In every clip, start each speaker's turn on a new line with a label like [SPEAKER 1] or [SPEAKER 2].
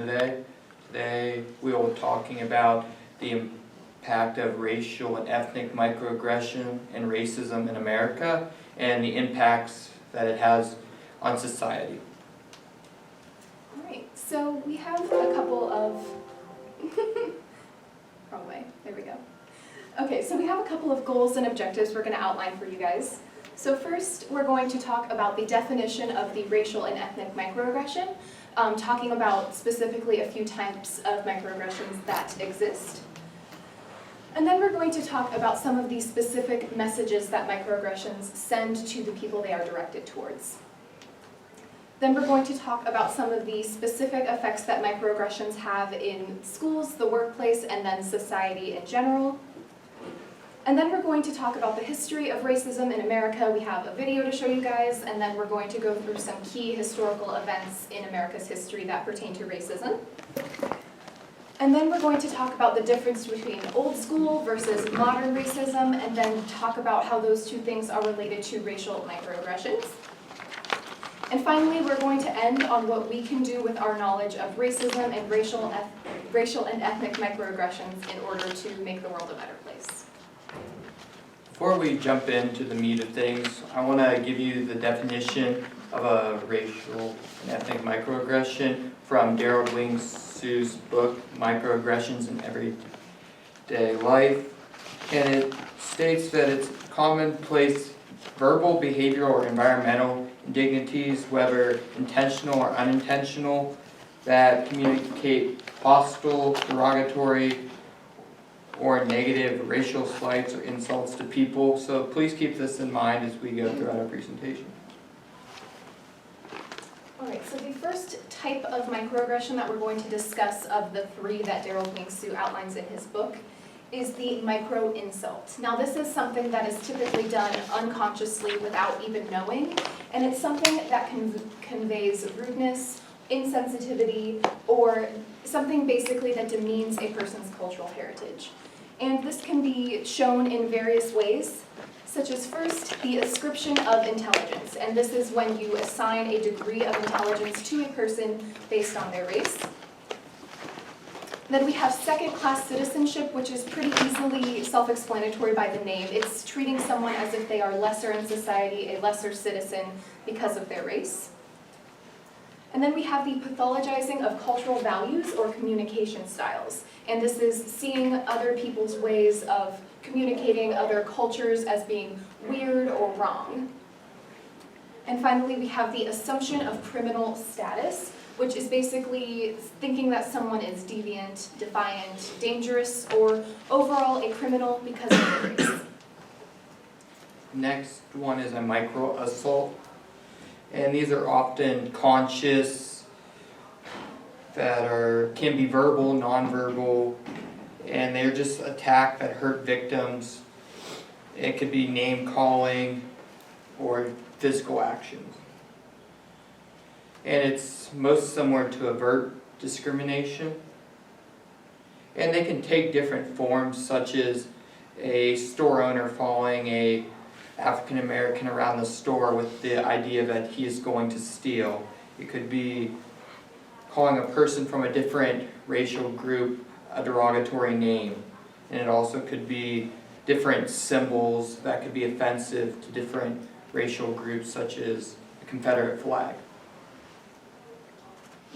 [SPEAKER 1] Today we will be talking about the impact of racial and ethnic microaggression and racism in America and the impacts that it has on society.
[SPEAKER 2] Alright, so we have a couple of wrong way, there we go. Okay, so we have a couple of goals and objectives we're going to outline for you guys. So first, we're going to talk about the definition of the racial and ethnic microaggression, talking about specifically a few types of microaggressions that exist. And then we're going to talk about some of the specific messages that microaggressions send to the people they are directed towards. Then we're going to talk about some of the specific effects that microaggressions have in schools, the workplace, and then society in general. And then we're going to talk about the history of racism in America. We have a video to show you guys, and then we're going to go through some key historical events in America's history that pertain to racism. And then we're going to talk about the difference between old school versus modern racism, and then talk about how those two things are related to racial microaggressions. And finally, we're going to end on what we can do with our knowledge of racism and racial and ethnic microaggressions in order to make the world a better place.
[SPEAKER 1] Before we jump into the meat of things, I want to give you the definition of a racial and ethnic microaggression from Daryl Wing-Sue's book, Microaggressions in Everyday Life. And it states that it's commonplace verbal, behavioral, or environmental indignities, whether intentional or unintentional, that communicate hostile, derogatory, or negative racial slights or insults to people. So please keep this in mind as we go throughout our presentation.
[SPEAKER 2] Alright, so the first type of microaggression that we're going to discuss of the three that Daryl Wing-Sue outlines in his book is the micro-insult. Now this is something that is typically done unconsciously without even knowing, and it's something that conveys rudeness, insensitivity, or something basically that demeans a person's cultural heritage. And this can be shown in various ways, such as first, the ascription of intelligence. And this is when you assign a degree of intelligence to a person based on their race. Then we have second-class citizenship, which is pretty easily self-explanatory by the name. It's treating someone as if they are lesser in society, a lesser citizen because of their race. And then we have the pathologizing of cultural values or communication styles. And this is seeing other people's ways of communicating other cultures as being weird or wrong. And finally, we have the assumption of criminal status, which is basically thinking that someone is deviant, defiant, dangerous, or overall a criminal because of their race.
[SPEAKER 1] Next one is a micro-assault. And these are often conscious, that can be verbal, nonverbal, and they're just attacks that hurt victims. It could be name-calling or physical actions. And it's most similar to overt discrimination. And they can take different forms, such as a store owner following a African American around the store with the idea that he is going to steal. It could be calling a person from a different racial group a derogatory name. And it also could be different symbols that could be offensive to different racial groups, such as the Confederate flag.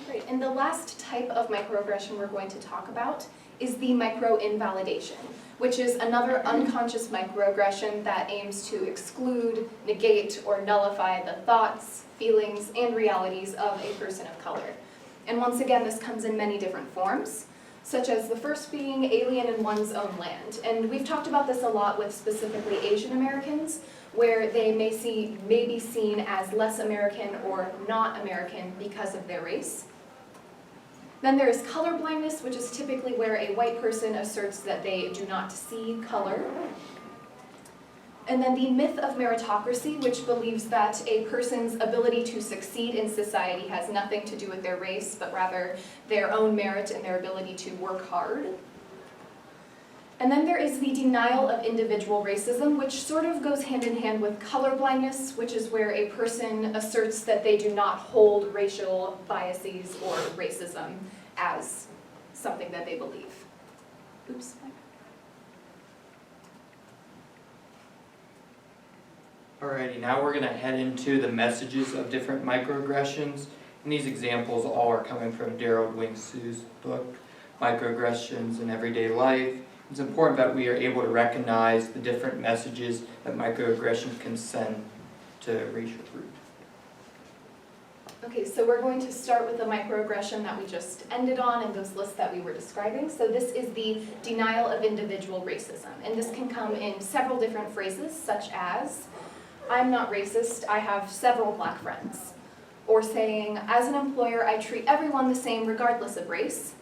[SPEAKER 2] Great, and the last type of microaggression we're going to talk about is the micro-invalidation, which is another unconscious microaggression that aims to exclude, negate, or nullify the thoughts, feelings, and realities of a person of color. And once again, this comes in many different forms, such as the first being alien in one's own land. And we've talked about this a lot with specifically Asian Americans, where they may be seen as less American or not American because of their race. Then there is color blindness, which is typically where a white person asserts that they do not see color. And then the myth of meritocracy, which believes that a person's ability to succeed in society has nothing to do with their race, but rather their own merit and their ability to work hard. And then there is the denial of individual racism, which sort of goes hand in hand with color blindness, which is where a person asserts that they do not hold racial biases or racism, as something that they believe. Oops.
[SPEAKER 1] Alrighty, now we're going to head into the messages of different microaggressions. And these examples all are coming from Daryl Wing-Su's book, Microaggressions in Everyday Life. It's important that we are able to recognize the different messages that microaggressions can send to a racial group.
[SPEAKER 2] Okay, so we're going to start with the microaggression that we just ended on in those lists that we were describing. So this is the denial of individual racism. And this can come in several different phrases, such as, I'm not racist, I have several black friends. Or saying, as an employer, I treat everyone the same regardless of race.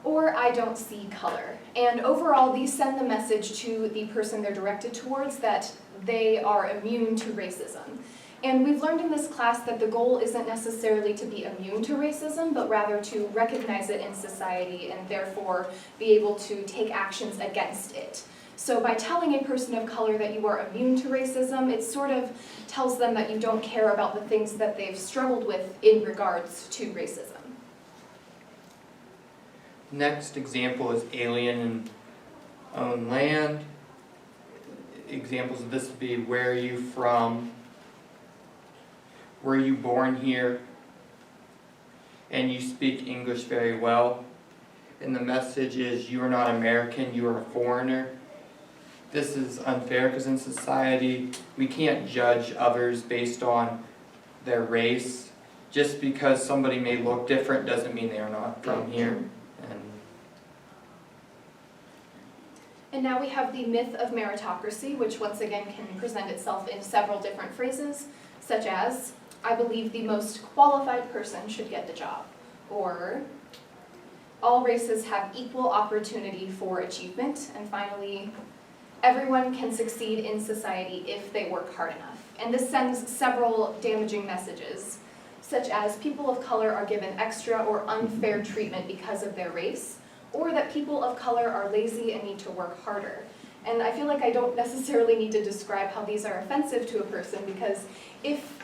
[SPEAKER 2] Or I don't see color. And overall, these send the message to the person they're directed towards that they are immune to racism. And we've learned in this class that the goal isn't necessarily to be immune to racism, but rather to recognize it in society and therefore be able to take actions against it. So by telling a person of color that you are immune to racism, it sort of tells them that you don't care about the things that they've struggled with in regards to racism.
[SPEAKER 1] Next example is alien in own land. Examples of this would be, where are you from? Were you born here? And you speak English very well. And the message is, you are not American, you are a foreigner. This is unfair because in society we can't judge others based on their race. Just because somebody may look different doesn't mean they are not from here.
[SPEAKER 2] And now we have the myth of meritocracy, which once again can present itself in several different phrases, such as, I believe the most qualified person should get the job, or all races have equal opportunity for achievement, and finally, everyone can succeed in society if they work hard enough. And this sends several damaging messages, such as people of color are given extra or unfair treatment because of their race, or that people of color are lazy and need to work harder. And I feel like I don't necessarily need to describe how these are offensive to a person, because if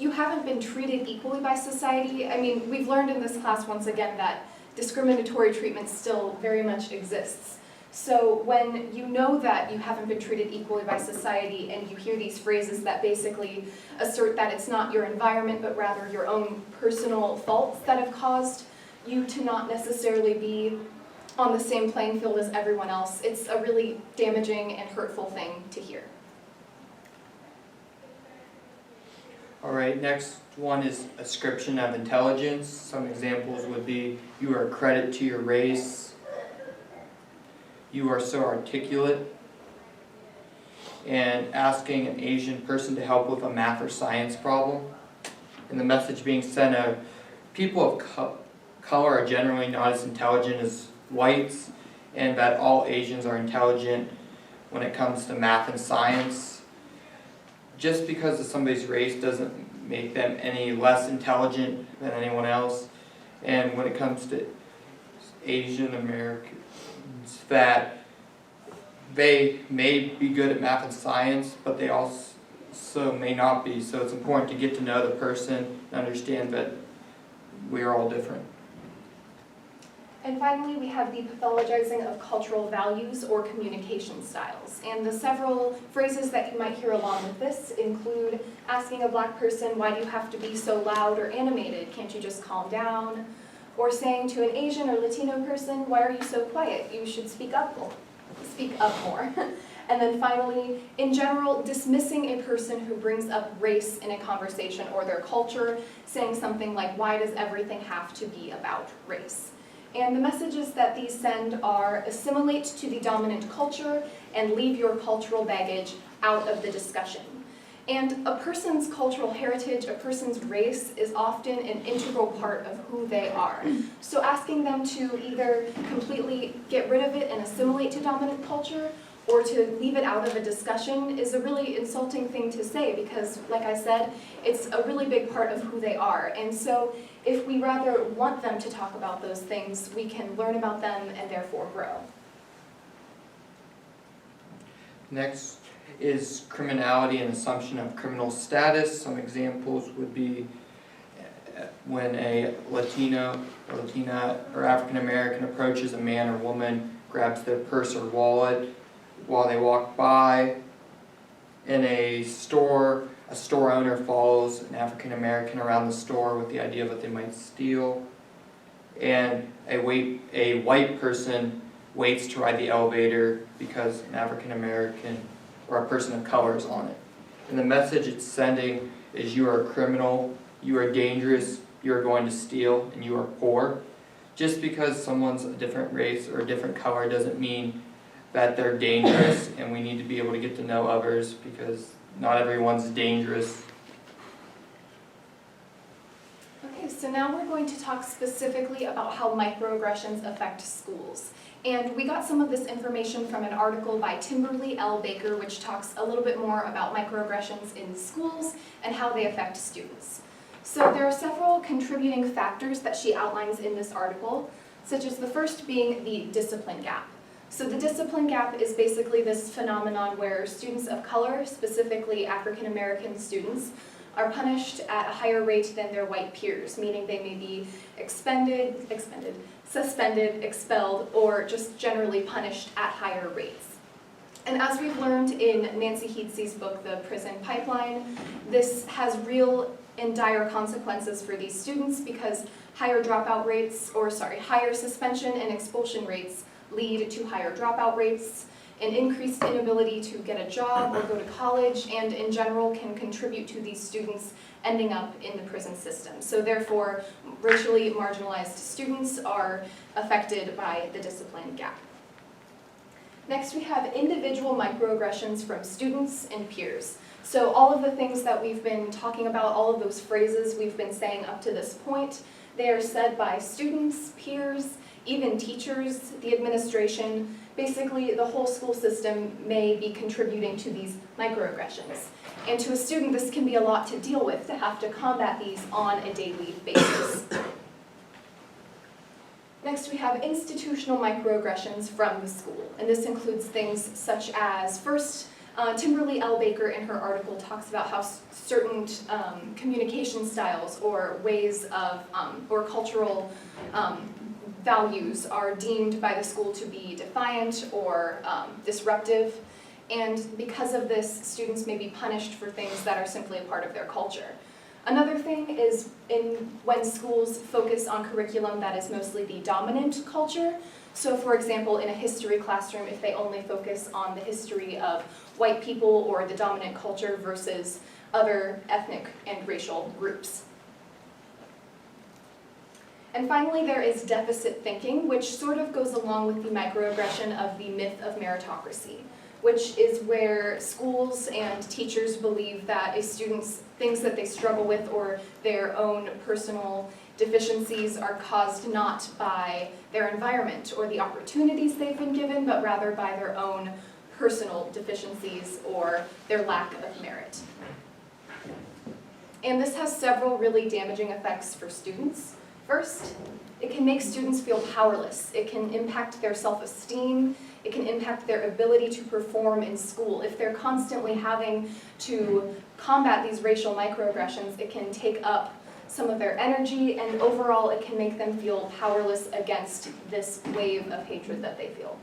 [SPEAKER 2] you haven't been treated equally by society, I mean, we've learned in this class once again that discriminatory treatment still very much exists. So when you know that you haven't been treated equally by society and you hear these phrases that basically assert that it's not your environment but rather your own personal faults that have caused you to not necessarily be on the same playing field as everyone else, it's a really damaging and hurtful thing to hear.
[SPEAKER 1] Alright, next one is ascription of intelligence. Some examples would be, you are a credit to your race, you are so articulate, and asking an Asian person to help with a math or science problem. And the message being sent of, people of color are generally not as intelligent as whites, and that all Asians are intelligent when it comes to math and science. Just because of somebody's race doesn't make them any less intelligent than anyone else. And when it comes to Asian Americans, that they may be good at math and science, but they also may not be. So it's important to get to know the person and understand that we are all different.
[SPEAKER 2] And finally, we have the pathologizing of cultural values or communication styles. And the several phrases that you might hear along with this include asking a black person, why do you have to be so loud or animated? Can't you just calm down? Or saying to an Asian or Latino person, why are you so quiet? You should speak up more. And then finally, in general, dismissing a person who brings up race in a conversation or their culture, saying something like, why does everything have to be about race? And the messages that these send are, assimilate to the dominant culture and leave your cultural baggage out of the discussion. And a person's cultural heritage, a person's race, is often an integral part of who they are. So asking them to either completely get rid of it and assimilate to dominant culture, or to leave it out of a discussion is a really insulting thing to say because, like I said, it's a really big part of who they are. And so if we rather want them to talk about those things, we can learn about them and therefore grow.
[SPEAKER 1] Next is criminality and assumption of criminal status. Some examples would be when a Latino or Latina or African American approaches a man or woman, grabs their purse or wallet while they walk by. In a store owner follows an African American around the store with the idea of what they might steal. And a white person waits to ride the elevator because an African American or a person of color is on it. And the message it's sending is you are a criminal, you are dangerous, you are going to steal, and you are poor. Just because someone's a different race or a different color doesn't mean that they're dangerous, and we need to be able to get to know others because not everyone's dangerous.
[SPEAKER 2] Okay, so now we're going to talk specifically about how microaggressions affect schools. And we got some of this information from an article by Timberly L. Baker, which talks a little bit more about microaggressions in schools and how they affect students. So there are several contributing factors that she outlines in this article, such as the first being the discipline gap. So the discipline gap is basically this phenomenon where students of color, specifically African American students, are punished at a higher rate than their white peers, meaning they may be suspended, expelled, or just generally punished at higher rates. And as we've learned in Nancy Heatsey's book, The Prison Pipeline, this has real and dire consequences for these students because higher suspension and expulsion rates lead to higher dropout rates, an increased inability to get a job or go to college, and in general can contribute to these students ending up in the prison system. So therefore, racially marginalized students are affected by the discipline gap. Next, we have individual microaggressions from students and peers. So all of the things that we've been talking about, all of those phrases we've been saying up to this point, they are said by students, peers, even teachers, the administration. Basically, the whole school system may be contributing to these microaggressions. And to a student, this can be a lot to deal with, to have to combat these on a daily basis. Next, we have institutional microaggressions from the school. And this includes things such as, first, Timberly L. Baker in her article talks about how certain communication styles or ways of, or cultural values are deemed by the school to be defiant or disruptive, and because of this, students may be punished for things that are simply a part of their culture. Another thing is when schools focus on curriculum that is mostly the dominant culture. So for example, in a history classroom, if they only focus on the history of white people or the dominant culture versus other ethnic and racial groups. And finally, there is deficit thinking, which sort of goes along with the microaggression of the myth of meritocracy, which is where schools and teachers believe that a student's things that they struggle with or their own personal deficiencies are caused not by their environment or the opportunities they've been given, but rather by their own personal deficiencies or their lack of merit. And this has several really damaging effects for students. First, it can make students feel powerless. It can impact their self-esteem. It can impact their ability to perform in school. If they're constantly having to combat these racial microaggressions, it can take up some of their energy, and overall it can make them feel powerless against this wave of hatred that they feel.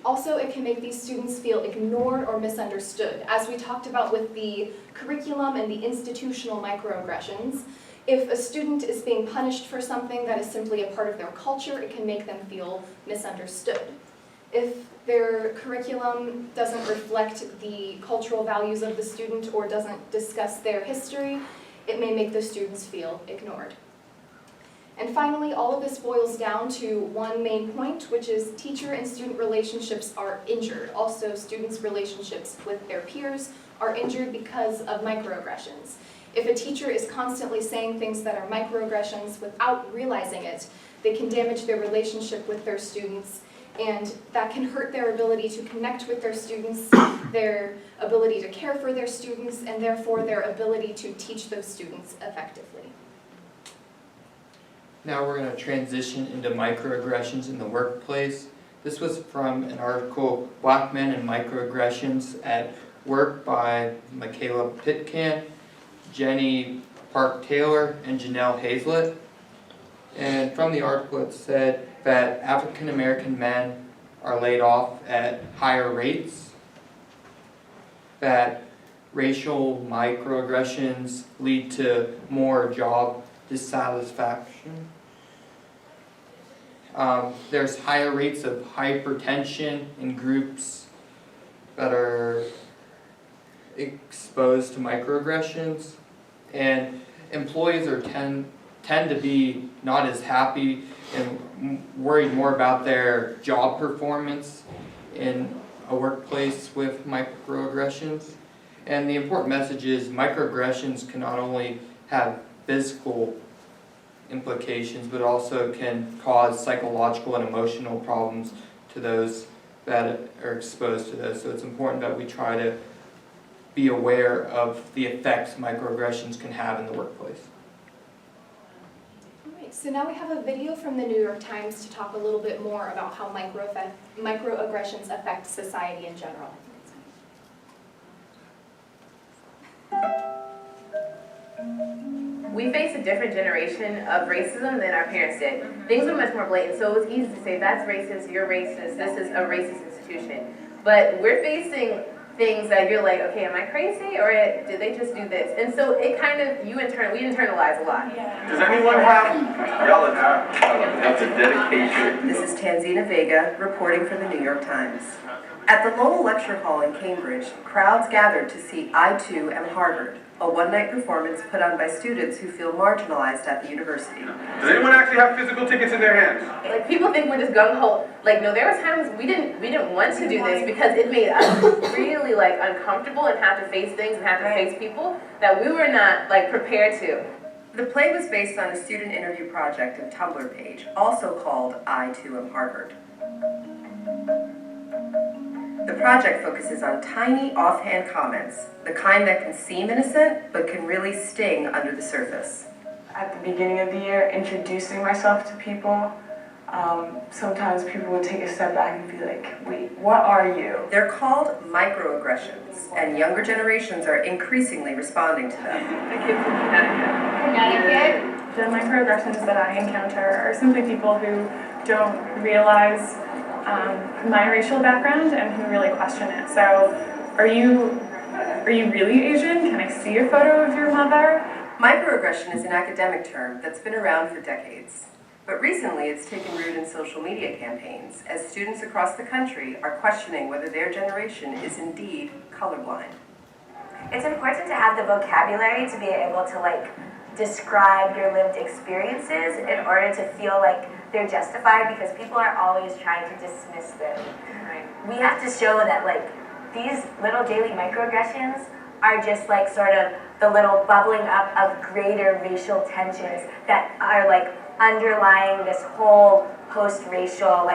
[SPEAKER 2] Also, it can make these students feel ignored or misunderstood. As we talked about with the curriculum and the institutional microaggressions, if a student is being punished for something that is simply a part of their culture, it can make them feel misunderstood. If their curriculum doesn't reflect the cultural values of the student or doesn't discuss their history, it may make the students feel ignored. And finally, all of this boils down to one main point, which is teacher and student relationships are injured. Also, students' relationships with their peers are injured because of microaggressions. If a teacher is constantly saying things that are microaggressions without realizing it, they can damage their relationship with their students, and that can hurt their ability to connect with their students, their ability to care for their students, and therefore their ability to teach those students effectively.
[SPEAKER 1] Now we're going to transition into microaggressions in the workplace. This was from an article, Black Men and Microaggressions at Work by Michaela Pitcan, Jenny Park Taylor and Janelle Hazlett. And from the article it said that African American men are laid off at higher rates, that racial microaggressions lead to more job dissatisfaction. There's higher rates of hypertension in groups that are exposed to microaggressions, and employees tend to be not as happy and worried more about their job performance in a workplace with microaggressions. And the important message is microaggressions can not only have physical implications, but also can cause psychological and emotional problems to those that are exposed to those. So it's important that we try to be aware of the effects microaggressions can have in the workplace.
[SPEAKER 2] All right, so now we have a video from the New York Times to talk a little bit more about how microaggressions affect society in general.
[SPEAKER 3] We face a different generation of racism than our parents did. Things were much more blatant, so it was easy to say, that's racist, you're racist, this is a racist institution. But we're facing things that you're like, okay, am I crazy, or did they just do this? And so it kind of, we internalize a lot.
[SPEAKER 4] Does anyone have, y'all are that's a dedication.
[SPEAKER 5] This is Tanzina Vega reporting for the New York Times. At the Lowell Lecture Hall in Cambridge, crowds gathered to see I Too Am Harvard, a one-night performance put on by students who feel marginalized at the university.
[SPEAKER 4] Does anyone actually have physical tickets in their hands?
[SPEAKER 3] Like, people think we're just gung-ho. Like, no, there was times we didn't want to do this because it made us really, like, uncomfortable and have to face things and have to face people that we were not, like, prepared to.
[SPEAKER 5] The play was based on a student interview project and Tumblr page, also called I Too Am Harvard. The project focuses on tiny, offhand comments, the kind that can seem innocent, but can really sting under the surface.
[SPEAKER 6] At the beginning of the year, introducing myself to people, sometimes people would take a step back and be like, wait, what are you?
[SPEAKER 5] They're called microaggressions, and younger generations are increasingly responding to them.
[SPEAKER 3] The kid from Connecticut.
[SPEAKER 6] The microaggressions that I encounter are simply people who don't realize my racial background and who really question it. So, are you really Asian? Can I see a photo of your mother?
[SPEAKER 5] Microaggression is an academic term that's been around for decades. But recently it's taken root in social media campaigns as students across the country are questioning whether their generation is indeed colorblind.
[SPEAKER 7] It's important to have the vocabulary to be able to describe your lived experiences in order to feel like they're justified, because people are always trying to dismiss them.
[SPEAKER 3] Right.
[SPEAKER 7] We have to show that these little daily microaggressions are just sort of the little bubbling up of greater racial tensions that are underlying this whole post-racial,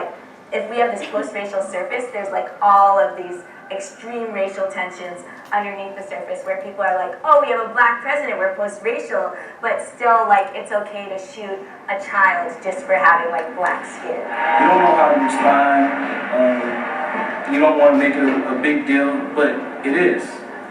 [SPEAKER 7] if we have this post-racial surface, there's all of these extreme racial tensions underneath the surface where people are like, oh, we have a black president, we're post-racial, but still it's okay to shoot a child just for having black skin.
[SPEAKER 8] You don't know how to respond, you don't want to make it a big deal, but it is.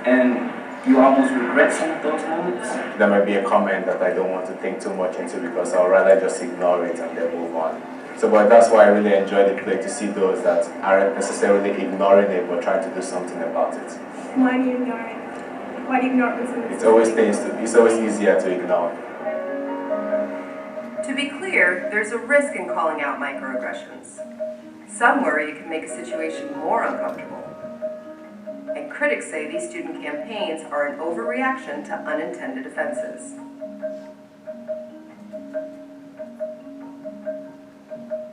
[SPEAKER 8] And you almost regret some of those moments.
[SPEAKER 9] There might be a comment that I don't want to think too much into because I'll rather just ignore it and then move on. So, but that's why I really enjoy the play, to see those that aren't necessarily ignoring it but trying to do something about it.
[SPEAKER 6] Why do you ignore it? Why do you ignore it?
[SPEAKER 9] It's always easier to ignore.
[SPEAKER 5] To be clear, there's a risk in calling out microaggressions. Some worry it can make a situation more uncomfortable. And critics say these student campaigns are an overreaction to unintended offenses.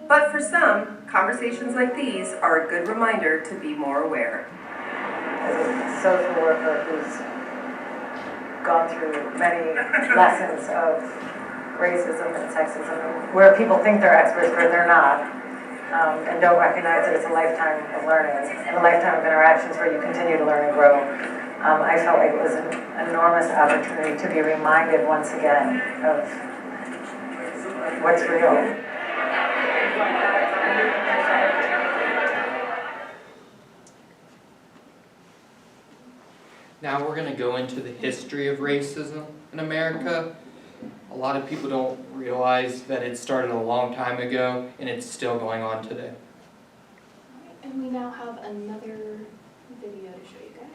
[SPEAKER 5] But for some, conversations like these are a good reminder to be more aware.
[SPEAKER 10] As a social worker who's gone through many lessons of racism and sexism, where people think they're experts but they're not, and don't recognize that it's a lifetime of learning, and a lifetime of interactions where you continue to learn and grow. I felt like it was an enormous opportunity to be reminded once again of what's real.
[SPEAKER 1] Now we're going to go into the history of racism. in America. A lot of people don't realize that it started a long time ago and it's still going on today.
[SPEAKER 2] And we now have another video to show you guys.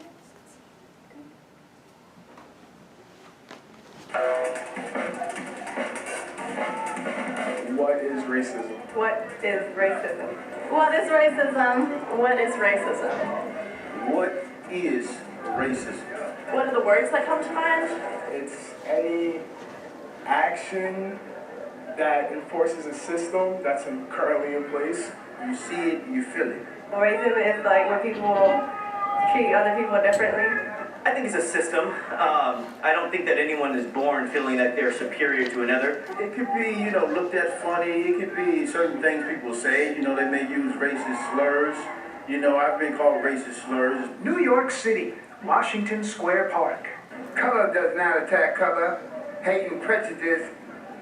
[SPEAKER 11] What is racism?
[SPEAKER 3] What is racism? What is racism? What is racism?
[SPEAKER 11] What is racism?
[SPEAKER 3] What are the words that come to mind?
[SPEAKER 11] It's any action that enforces a system that's currently in place. You see it, you feel it.
[SPEAKER 3] Racism is like when people treat other people differently.
[SPEAKER 12] I think it's a system. I don't think that anyone is born feeling that they're superior to another.
[SPEAKER 11] It could be, looked at funny. It could be certain things people say. They may use racist slurs. I've been called racist slurs.
[SPEAKER 13] New York City, Washington Square Park.
[SPEAKER 14] Color does not attack color. Hate and prejudice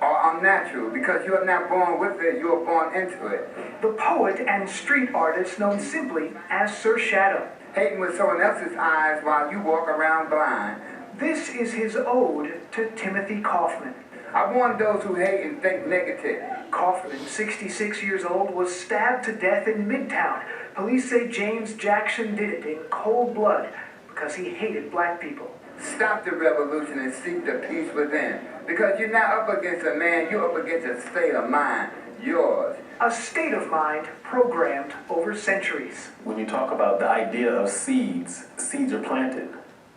[SPEAKER 14] are unnatural because you are not born with it, you are born into it.
[SPEAKER 13] The poet and street artist known simply as Sir Shadow.
[SPEAKER 14] Hating with someone else's eyes while you walk around blind.
[SPEAKER 13] This is his ode to Timothy Kaufman.
[SPEAKER 14] I warn those who hate and think negative.
[SPEAKER 13] Kaufman, 66 years old, was stabbed to death in Midtown. Police say James Jackson did it in cold blood because he hated black people.
[SPEAKER 14] Stop the revolution and seek the peace within. Because you're not up against a man, you're up against a state of mind. Yours.
[SPEAKER 13] A state of mind programmed over centuries.
[SPEAKER 15] When you talk about the idea of seeds, seeds are planted.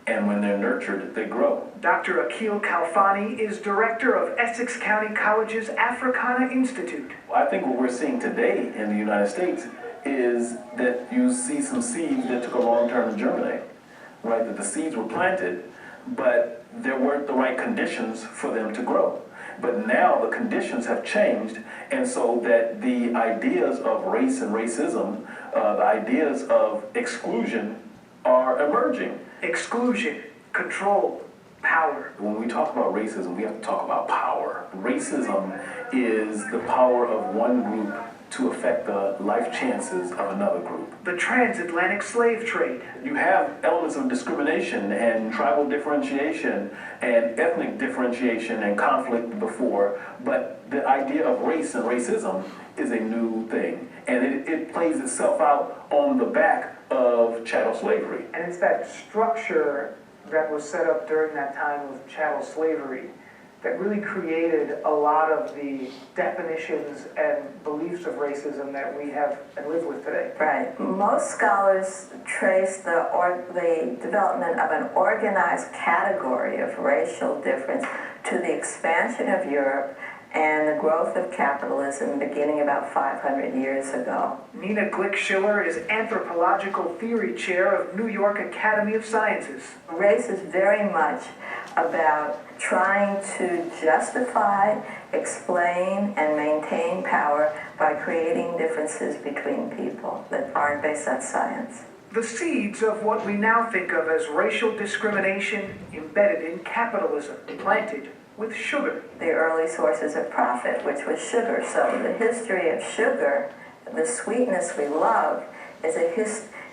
[SPEAKER 15] And when they're nurtured, they grow.
[SPEAKER 13] Dr. Akil Kalfani is director of Essex County College's Africana Institute.
[SPEAKER 15] I think what we're seeing today in the United States is that you see some seeds that took a long time to germinate, right? That the seeds were planted, but there weren't the right conditions for them to grow. But now the conditions have changed, and so that the ideas of race and racism, the ideas of exclusion are emerging.
[SPEAKER 13] Exclusion, control, power.
[SPEAKER 15] When we talk about racism, we have to talk about power. Racism is the power of one group to affect the life chances of another group.
[SPEAKER 13] The transatlantic slave trade.
[SPEAKER 15] You have elements of discrimination and tribal differentiation and ethnic differentiation and conflict before, but the idea of race and racism is a new thing. And it plays itself out on the back of chattel slavery.
[SPEAKER 13] And it's that structure that was set up during that time with chattel slavery that really created a lot of the definitions and beliefs of racism that we have and live with today.
[SPEAKER 16] Right. Most scholars trace the development of an organized category of racial difference to the expansion of Europe and the growth of capitalism beginning about 500 years ago.
[SPEAKER 13] Nina Glick-Schiller is Anthropological Theory Chair of New York Academy of Sciences.
[SPEAKER 16] Race is very much about trying to justify, explain, and maintain power by creating differences between people that aren't based on science.
[SPEAKER 13] The seeds of what we now think of as racial discrimination embedded in capitalism, planted with sugar.
[SPEAKER 16] The early sources of profit, which was sugar. So the history of sugar, the sweetness we love, is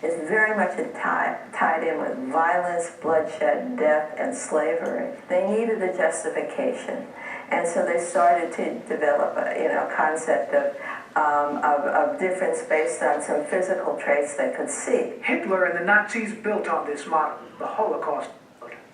[SPEAKER 16] very much tied in with violence, bloodshed, death, and slavery. They needed a justification. And so they started to develop a concept of difference based on some physical traits they could see.
[SPEAKER 13] Hitler and the Nazis built on this model, the Holocaust.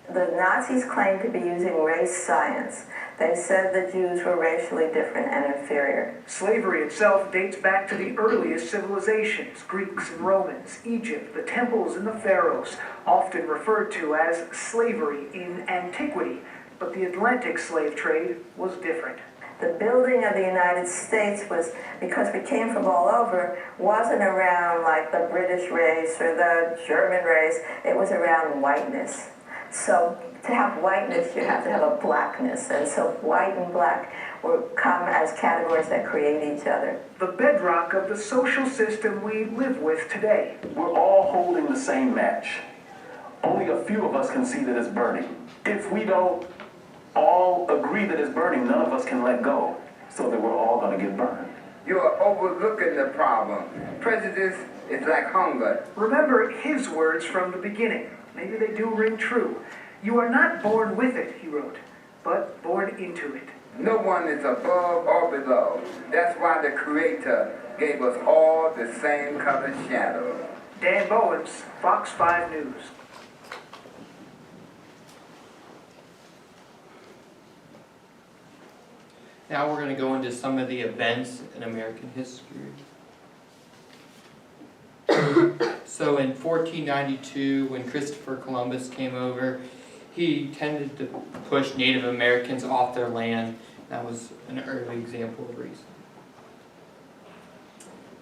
[SPEAKER 16] The Nazis claimed to be using race science. They said the Jews were racially different and inferior.
[SPEAKER 13] Slavery itself dates back to the earliest civilizations, Greeks and Romans, Egypt, the temples and the pharaohs, often referred to as slavery in antiquity. But the Atlantic slave trade was different.
[SPEAKER 16] The building of the United States was, because we came from all over, wasn't around like the British race or the German race. It was around whiteness. So to have whiteness, you have to have a blackness. And so white and black come as categories that create each other.
[SPEAKER 13] The bedrock of the social system we live with today.
[SPEAKER 15] We're all holding the same match. Only a few of us can see that it's burning. If we don't all agree that it's burning, none of us can let go, so that we're all going to get burned.
[SPEAKER 14] You are overlooking the problem. Prejudice is like hunger.
[SPEAKER 13] Remember his words from the beginning. Maybe they do ring true. You are not born with it, he wrote. but born into it.
[SPEAKER 14] No one is above or below. That's why the Creator gave us all the same colored shadow.
[SPEAKER 13] Dan Bowens, Fox 5 News.
[SPEAKER 1] Now we're going to go into some of the events in American history. So in 1492, when Christopher Columbus came over, he tended to push Native Americans off their land. That was an early example of racism.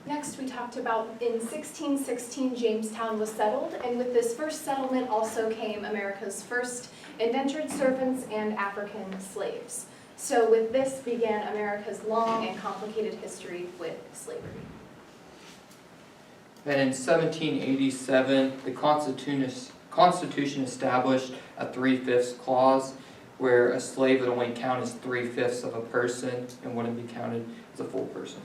[SPEAKER 2] Next, we talked about in 1616, Jamestown was settled, and with this first settlement also came America's first indentured servants and African slaves. So with this began America's long and complicated history with slavery.
[SPEAKER 1] Then in 1787, the Constitution established a 3/5 clause where a slave would only count as 3/5 of a person and wouldn't be counted as a full person.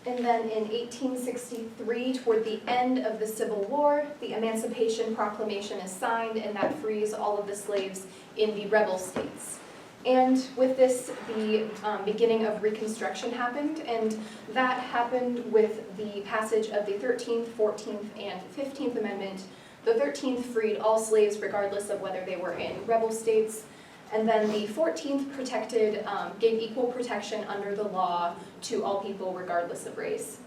[SPEAKER 2] And then in 1863, toward the end of the Civil War, the Emancipation Proclamation is signed, and that frees all of the slaves in the rebel states. And with this, the beginning of Reconstruction happened, and that happened with the passage of the 13th, 14th, and 15th Amendment. The 13th freed all slaves regardless of whether they were in rebel states. And then the 14th protected, gave equal protection under the law to all people regardless of race.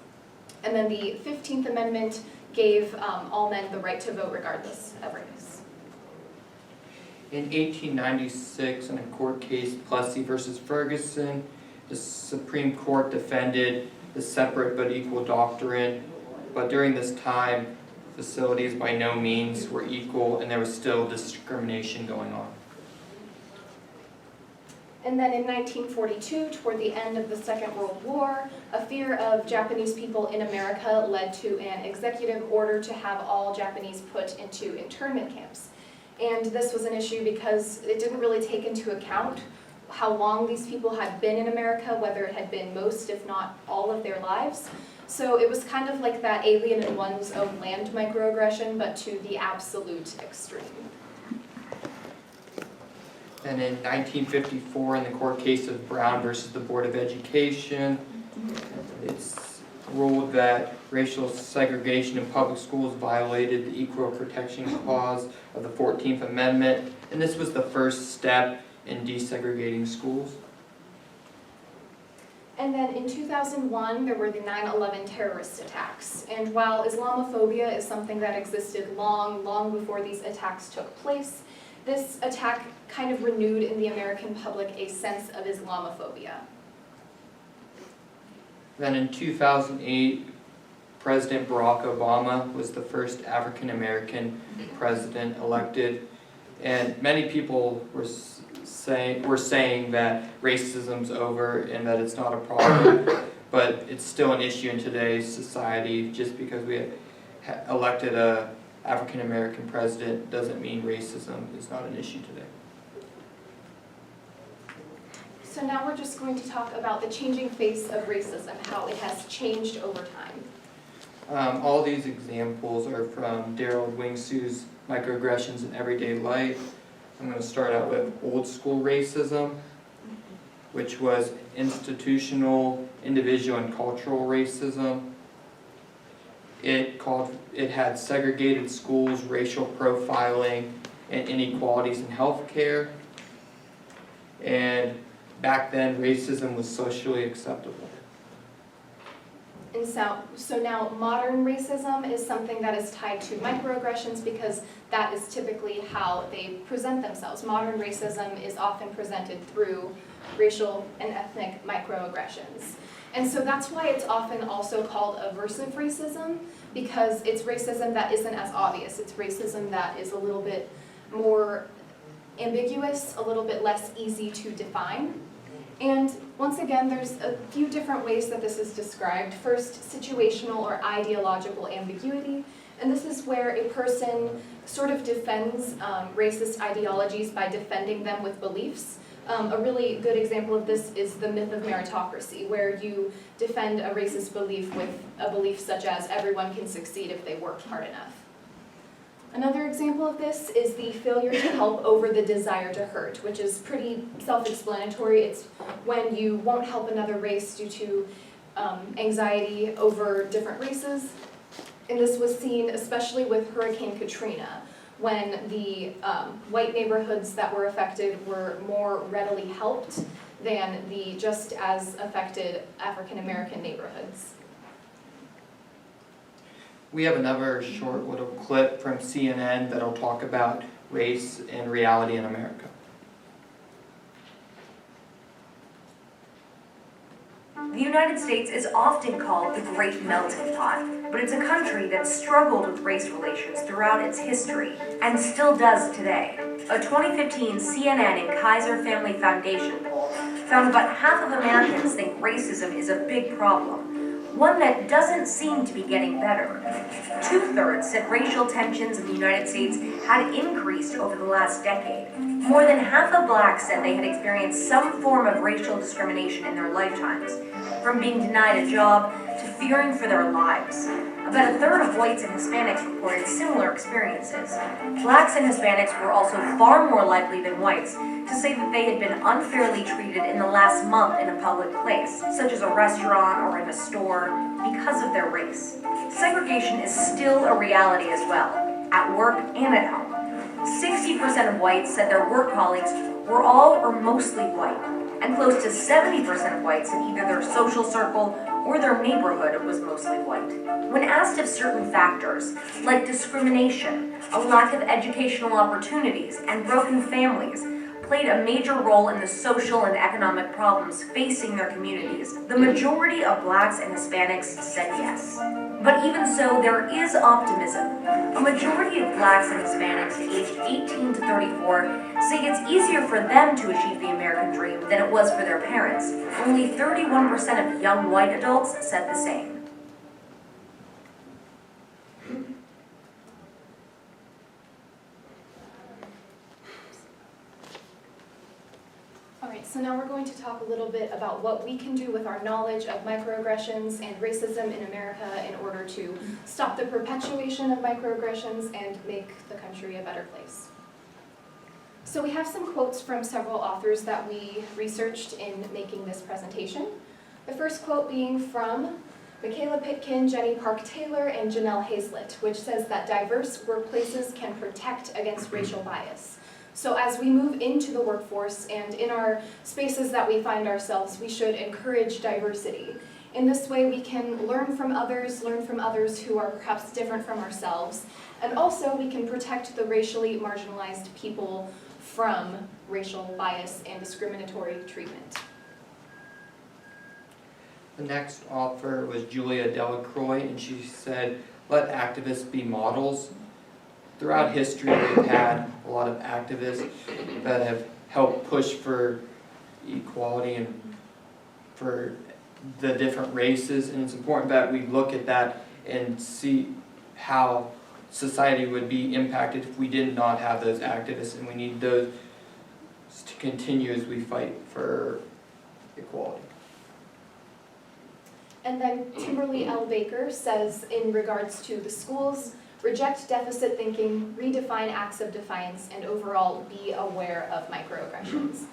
[SPEAKER 2] And then the 15th Amendment gave all men the right to vote regardless of race.
[SPEAKER 1] In 1896, in a court case, Plessy versus Ferguson, the Supreme Court defended the separate but equal doctrine. But during this time, facilities by no means were equal, and there was still discrimination going on.
[SPEAKER 2] And then in 1942, toward the end of the Second World War, a fear of Japanese people in America led to an executive order to have all Japanese put into internment camps. And this was an issue because it didn't really take into account how long these people had been in America, whether it had been most, if not all of their lives. So it was kind of like that alien in one's own land microaggression, but to the absolute extreme.
[SPEAKER 1] And in 1954, in the court case of Brown versus the Board of Education, it's ruled that racial segregation in public schools violated the Equal Protection Clause of the 14th Amendment, and this was the first step in desegregating schools.
[SPEAKER 2] And then in 2001, there were the 9/11 terrorist attacks. And while Islamophobia is something that existed long before these attacks took place, this attack kind of renewed in the American public a sense of Islamophobia.
[SPEAKER 1] Then in 2008, President Barack Obama was the first African American president elected, and many people were saying that racism's over and that it's not a problem, but it's still an issue in today's society. Just because we elected a African American president doesn't mean racism is not an issue today.
[SPEAKER 2] So now we're just going to talk about the changing face of racism, how it has changed over time.
[SPEAKER 1] All these examples are from Daryl Wingsu's Microaggressions in Everyday Life. I'm going to start out with old school racism, which was institutional, individual, and cultural racism. It had segregated schools, racial profiling, and inequalities in healthcare. And back then, racism was socially acceptable.
[SPEAKER 2] And so now modern racism is something that is tied to microaggressions because that is typically how they present themselves. Modern racism is often presented through racial and ethnic microaggressions. And so that's why it's often also called aversive racism, because it's racism that isn't as obvious. It's racism that is a little bit more ambiguous, a little bit less easy to define. And once again, there's a few different ways that this is described. First, situational or ideological ambiguity. And this is where a person sort of defends racist ideologies by defending them with beliefs. A really good example of this is the myth of meritocracy, where you defend a racist belief with a belief such as everyone can succeed if they work hard enough. Another example of this is the failure to help over the desire to hurt, which is pretty self-explanatory. It's when you won't help another race due to anxiety over different races. And this was seen especially with Hurricane Katrina, when the white neighborhoods that were affected were more readily helped than the just as affected African American neighborhoods.
[SPEAKER 1] We have another short little clip from CNN that'll talk about race and reality in America.
[SPEAKER 17] The United States is often called the Great Melting Pot, but it's a country that struggled with race relations throughout its history, and still does today. A 2015 CNN and Kaiser Family Foundation poll found about half of Americans think racism is a big problem, one that doesn't seem to be getting better. 2/3 said racial tensions in the United States had increased over the last decade. More than half of blacks said they had experienced some form of racial discrimination in their lifetimes, from being denied a job to fearing for their lives. About 1/3 of whites and Hispanics reported similar experiences. Blacks and Hispanics were also far more likely than whites to say that they had been unfairly treated in the last month in a public place, such as a restaurant or in a store, because of their race. Segregation is still a reality as well, at work and at home. 60% of whites said their work colleagues were all or mostly white, and close to 70% of whites in either their social circle or their neighborhood was mostly white. When asked if certain factors, like discrimination, a lack of educational opportunities, and broken families, played a major role in the social and economic problems facing their communities, the majority of blacks and Hispanics said yes. But even so, there is optimism. A majority of blacks and Hispanics aged 18 to 34 say it's easier for them to achieve the American dream than it was for their parents. Only 31% of young white adults said the same.
[SPEAKER 2] Alright, so now we're going to talk a little bit about what we can do with our knowledge of microaggressions and racism in America in order to stop the perpetuation of microaggressions and make the country a better place. So we have some quotes from several authors that we researched in making this presentation. The first quote being from Michaela Pitkin, Jenny Park Taylor, and Janelle Hazlett, which says that diverse workplaces can protect against racial bias. So as we move into the workforce and in our spaces that we find ourselves, we should encourage diversity. In this way, we can learn from others who are perhaps different from ourselves, and also we can protect the racially marginalized people from racial bias and discriminatory treatment.
[SPEAKER 1] The next author was Julia Delacroix, and she said, "Let activists be models." Throughout history, we've had a lot of activists that have helped push for equality and for the different races, and it's important that we look at that and see how society would be impacted if we did not have those activists, and we need those to continue as we fight for equality.
[SPEAKER 2] And then Kimberly L. Baker says, in regards to the schools, reject deficit thinking, redefine acts of defiance, and overall be aware of microaggressions.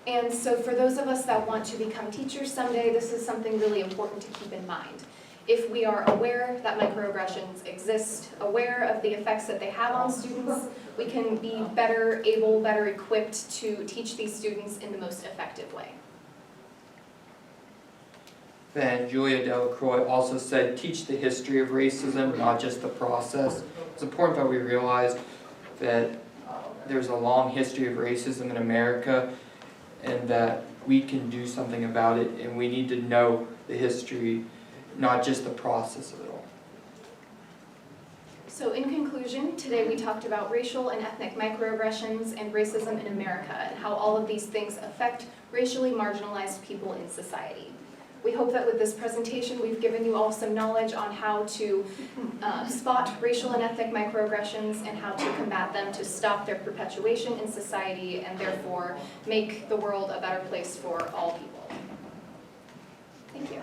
[SPEAKER 2] And so for those of us that want to become teachers someday, this is something really important to keep in mind. If we are aware that microaggressions exist, aware of the effects that they have on students, we can be better equipped to teach these students in the most effective way.
[SPEAKER 1] Then Julia Delacroix also said, teach the history of racism, not just the process. It's important that we realize that there's a long history of racism in America and that we can do something about it, and we need to know the history, not just the process of it all.
[SPEAKER 2] So in conclusion, today we talked about racial and ethnic microaggressions and racism in America and how all of these things affect racially marginalized people in society. We hope that with this presentation we've given you all some knowledge on how to spot racial and ethnic microaggressions and how to combat them to stop their perpetuation in society and therefore make the world a better place for all people. Thank you.